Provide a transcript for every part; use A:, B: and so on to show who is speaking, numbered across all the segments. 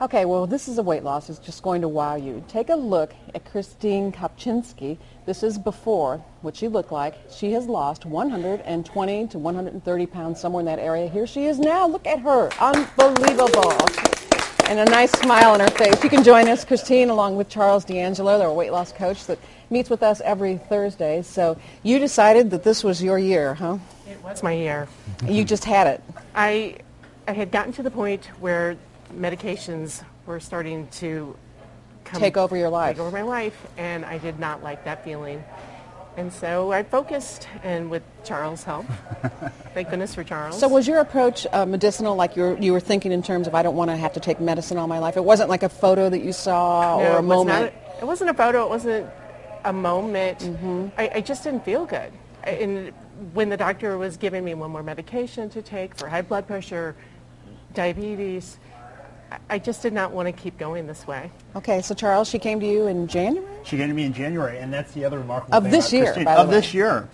A: Okay, well, this is a weight loss. It's just going to wow you. Take a look at Kristine Kopscinski. This is before what she looked like. She has lost 120 to 130 pounds, somewhere in that area. Here she is now. Look at her. Unbelievable. And a nice smile on her face. You can join us, Kristine, along with Charles D'Angelo, their weight loss coach that meets with us every Thursday. So you decided that this was your year, huh?
B: It was my year.
A: You just had it.
B: I had gotten to the point where medications were starting to
A: take over your life.
B: Take over my life, and I did not like that feeling. And so I focused, and with Charles' help, thank goodness for Charles.
A: So was your approach medicinal, like you were thinking in terms of, I don't want to have to take medicine all my life? It wasn't like a photo that you saw or a moment?
B: It wasn't a photo. It wasn't a moment. Mm-hmm. I just didn't feel good. And when the doctor was giving me one more medication to take for high blood pressure, diabetes, I just did not want to keep going this way.
A: Okay, so Charles, she came to you in January?
C: She came to me in January, and that's the other remarkable
A: thing
C: about
A: this year,
C: Kristine.
A: by the way.
C: Of this year.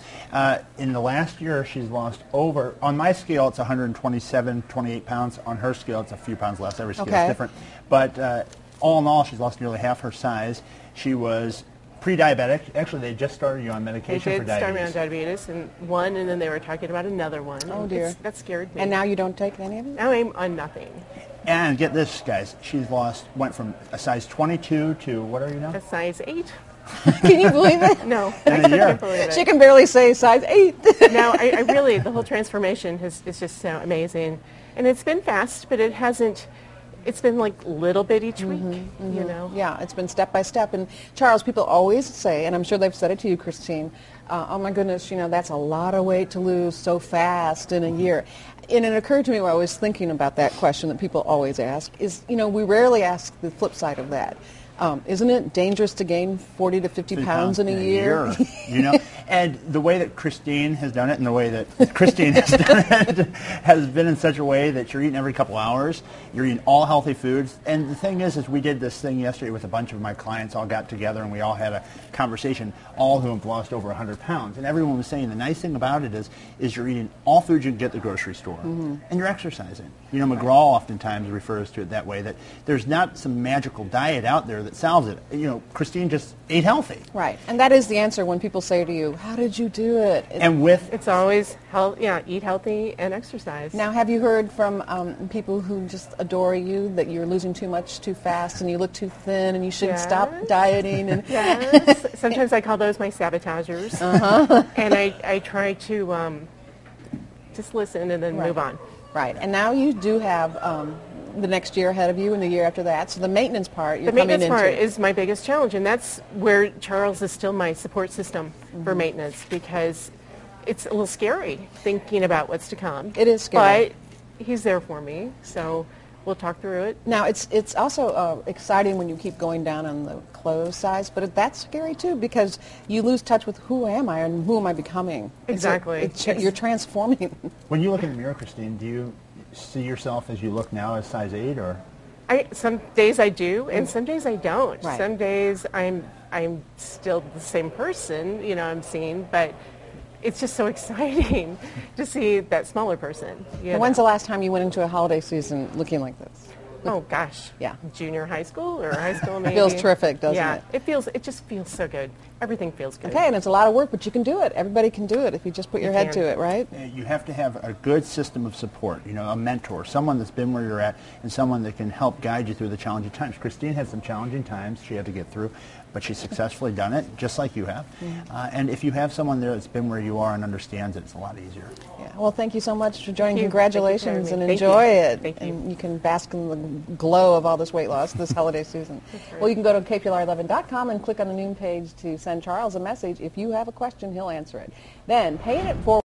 C: In the last year, she's lost over, on my scale, it's 127, 28 pounds. On her scale, it's a few pounds less. Every scale is different. But all in all, she's lost nearly half her size. She was pre-diabetic. Actually, they just started you on medication for diabetes.
B: They did start me on diabetes, and then they were talking about another one.
A: Oh, dear.
B: That scared me.
A: And now you don't take any of it?
B: Now I'm on nothing.
C: And get this, guys, went from a size 22 to, what are you now?
B: A size 8.
A: Can you believe it?
B: No.
C: In a year.
B: Can't believe it.
A: She can barely say size 8.
B: No, I really, the whole transformation is just so amazing. And it's been fast, but it's been like little bitty tweak, you know?
A: Yeah, it's been step by step. And Charles, people always say, and I'm sure they've said it to you, Kristine, oh my goodness, that's a lot of weight to lose so fast in a year. And it occurred to me while I was thinking about that question that people always ask is, we rarely ask the flip side of that. Isn't it dangerous to gain 40 to 50 pounds in a year?
C: And the way that Kristine has done it and the way that Kristine has done it has been in such a way that you're eating every couple hours. You're eating all healthy foods. And the thing is we did this thing yesterday with a bunch of my clients, all got together, and we all had a conversation, all who have lost over 100 pounds. And everyone was saying the nice thing about it is you're eating all foods you can get at the grocery store, and you're exercising. McGraw oftentimes refers to it that way, that there's not some magical diet out there that solves it. Kristine just ate healthy.
A: Right, and that is the answer when people say to you, how did you do it?
B: It's always eat healthy and exercise.
A: Now, have you heard from people who just adore you that you're losing too much too fast and you look too thin and you should stop dieting? And
B: yes, sometimes I call those my sabotagers. And I try to just listen and then move on.
A: Right, and now you do have the next year ahead of you and the year after that. So the maintenance part
B: The maintenance part is my biggest challenge, and that's where Charles is still my support system for maintenance, because it's a little scary thinking about what's to come.
A: It is scary.
B: But he's there for me, so we'll talk through it.
A: Now, it's also exciting when you keep going down on the clothes size, but that's scary too, because you lose touch with who am I and who am I becoming.
B: Exactly.
A: You're transforming.
C: When you look in the mirror, Kristine, do you see yourself as you look now as size 8, or?
B: Some days I do, and some days I don't.
A: Right.
B: Some days I'm still the same person, I'm seeing, but it's just so exciting to see that smaller person.
A: When's the last time you went into a holiday season looking like this?
B: Oh gosh,
A: yeah,
B: junior high school or high school maybe.
A: Feels terrific, doesn't it?
B: Yeah, it just feels so good. Everything feels good.
A: Okay, and it's a lot of work, but you can do it. Everybody can do it if you just put your head to it, right?
C: You have to have a good system of support, a mentor, someone that's been where you're at, and someone that can help guide you through the challenging times. Kristine had some challenging times she had to get through, but she's successfully done it, just like you have. And if you have someone there that's been where you are and understands it, it's a lot easier.
A: Yeah. Well, thank you so much for joining.
B: Thank you.
A: Congratulations,
B: and
A: enjoy it.
B: Thank you.
A: And you can bask in the glow of all this weight loss this holiday season.
B: Right.
A: Well, you can go to KPLR11.com and click on the noon page to send Charles a message. If you have a question, he'll answer it. Then, paying it forward.